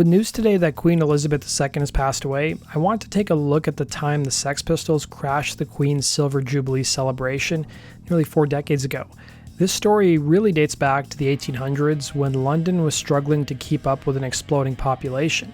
With news today that Queen Elizabeth II has passed away, I want to take a look at the time the Sex Pistols crashed the Queen's Silver Jubilee celebration nearly 4 decades ago. This story really dates back to the 1800s when London was struggling to keep up with an exploding population.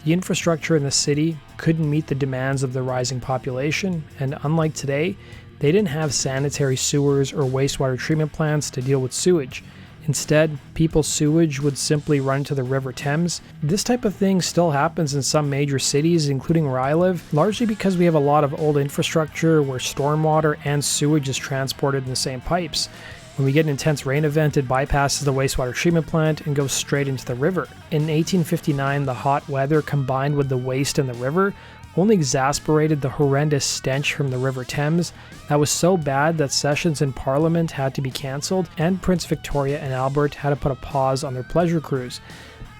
The infrastructure in the city couldn't meet the demands of the rising population, and unlike today, they didn't have sanitary sewers or wastewater treatment plants to deal with sewage. Instead, people's sewage would simply run to the River Thames. This type of thing still happens in some major cities, including where I live, largely because we have a lot of old infrastructure where stormwater and sewage is transported in the same pipes. When we get an intense rain event, it bypasses the wastewater treatment plant and goes straight into the river. In 1859, the hot weather combined with the waste in the river only exasperated the horrendous stench from the River Thames that was so bad that sessions in Parliament had to be cancelled, and Prince Victoria and Albert had to put a pause on their pleasure cruise.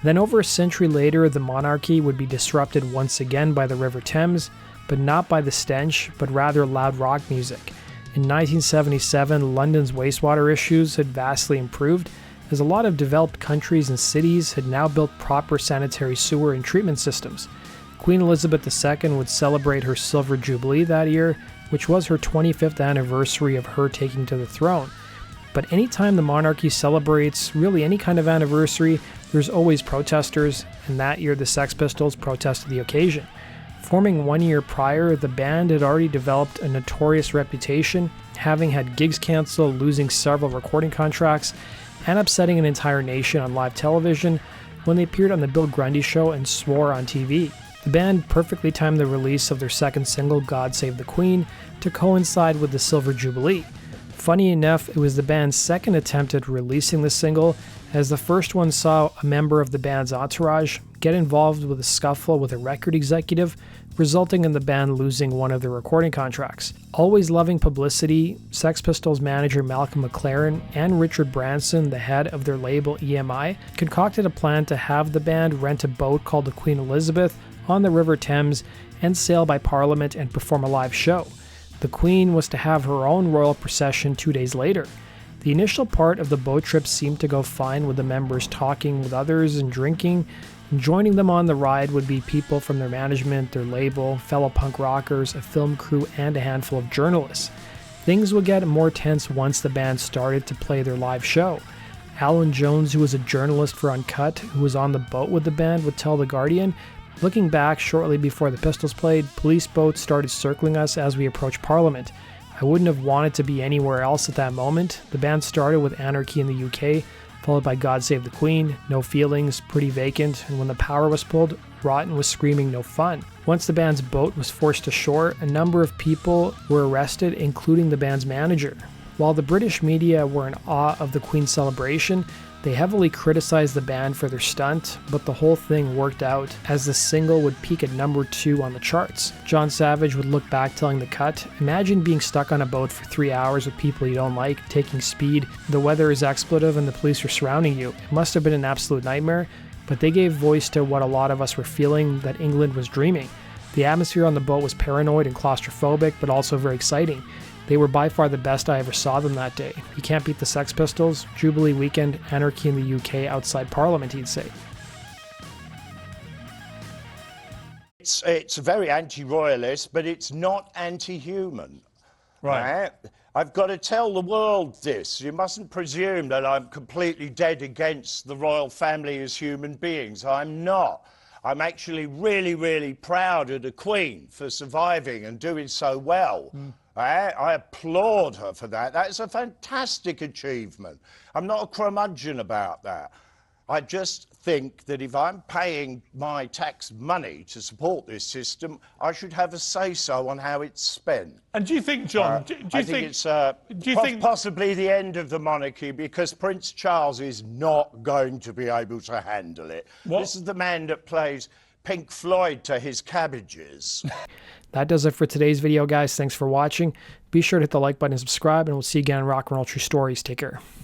Then over a century later, the monarchy would be disrupted once again by the River Thames, but not by the stench, but rather loud rock music. In 1977, London's wastewater issues had vastly improved, as a lot of developed countries and cities had now built proper sanitary sewer and treatment systems. Queen Elizabeth II would celebrate her Silver Jubilee that year, which was her 25th anniversary of her taking to the throne. But anytime the monarchy celebrates really any kind of anniversary, there's always protesters, and that year the Sex Pistols protested the occasion. Forming 1 year prior, the band had already developed a notorious reputation, having had gigs canceled, losing several recording contracts, and upsetting an entire nation on live television when they appeared on the Bill Grundy Show and swore on TV. The band perfectly timed the release of their second single, God Save the Queen, to coincide with the Silver Jubilee. Funny enough, it was the band's second attempt at releasing the single, as the first one saw a member of the band's entourage get involved with a scuffle with a record executive, resulting in the band losing one of their recording contracts. Always loving publicity, Sex Pistols manager Malcolm McLaren and Richard Branson, the head of their label EMI, concocted a plan to have the band rent a boat called the Queen Elizabeth on the River Thames and sail by Parliament and perform a live show. The Queen was to have her own royal procession 2 days later. The initial part of the boat trip seemed to go fine, with the members talking with others and drinking. And joining them on the ride would be people from their management, their label, fellow punk rockers, a film crew, and a handful of journalists. Things would get more tense once the band started to play their live show. Alan Jones, who was a journalist for Uncut, who was on the boat with the band, would tell The Guardian, "Looking back, shortly before the Pistols played, police boats started circling us as we approached Parliament. I wouldn't have wanted to be anywhere else at that moment. The band started with Anarchy in the UK, followed by God Save the Queen, No Feelings, Pretty Vacant, and when the power was pulled, Rotten was screaming No Fun." Once the band's boat was forced ashore, a number of people were arrested, including the band's manager. While the British media were in awe of the Queen's celebration, they heavily criticized the band for their stunt, but the whole thing worked out, as the single would peak at number 2 on the charts. John Savage would look back telling The Cut, "Imagine being stuck on a boat for 3 hours with people you don't like, taking speed, the weather is expletive and the police are surrounding you. It must have been an absolute nightmare, but they gave voice to what a lot of us were feeling, that England was dreaming. The atmosphere on the boat was paranoid and claustrophobic, but also very exciting. They were by far the best I ever saw them that day. You can't beat the Sex Pistols, Jubilee weekend, Anarchy in the UK outside Parliament," he'd say. It's very anti-royalist, but it's not anti-human. Right? I've got to tell the world this. You mustn't presume that I'm completely dead against the royal family as human beings. I'm not. I'm actually really, really proud of the Queen for surviving and doing so well. I applaud her for that. That is a fantastic achievement. I'm not a curmudgeon about that. I just think that if I'm paying my tax money to support this system, I should have a say-so on how it's spent. And do you think, John, I think it's possibly the end of the monarchy, because Prince Charles is not going to be able to handle it. What? This is the man that plays Pink Floyd to his cabbages. That does it for today's video, guys. Thanks for watching. Be sure to hit the like button and subscribe, and we'll see you again on Rock and Roll True Stories. Take care.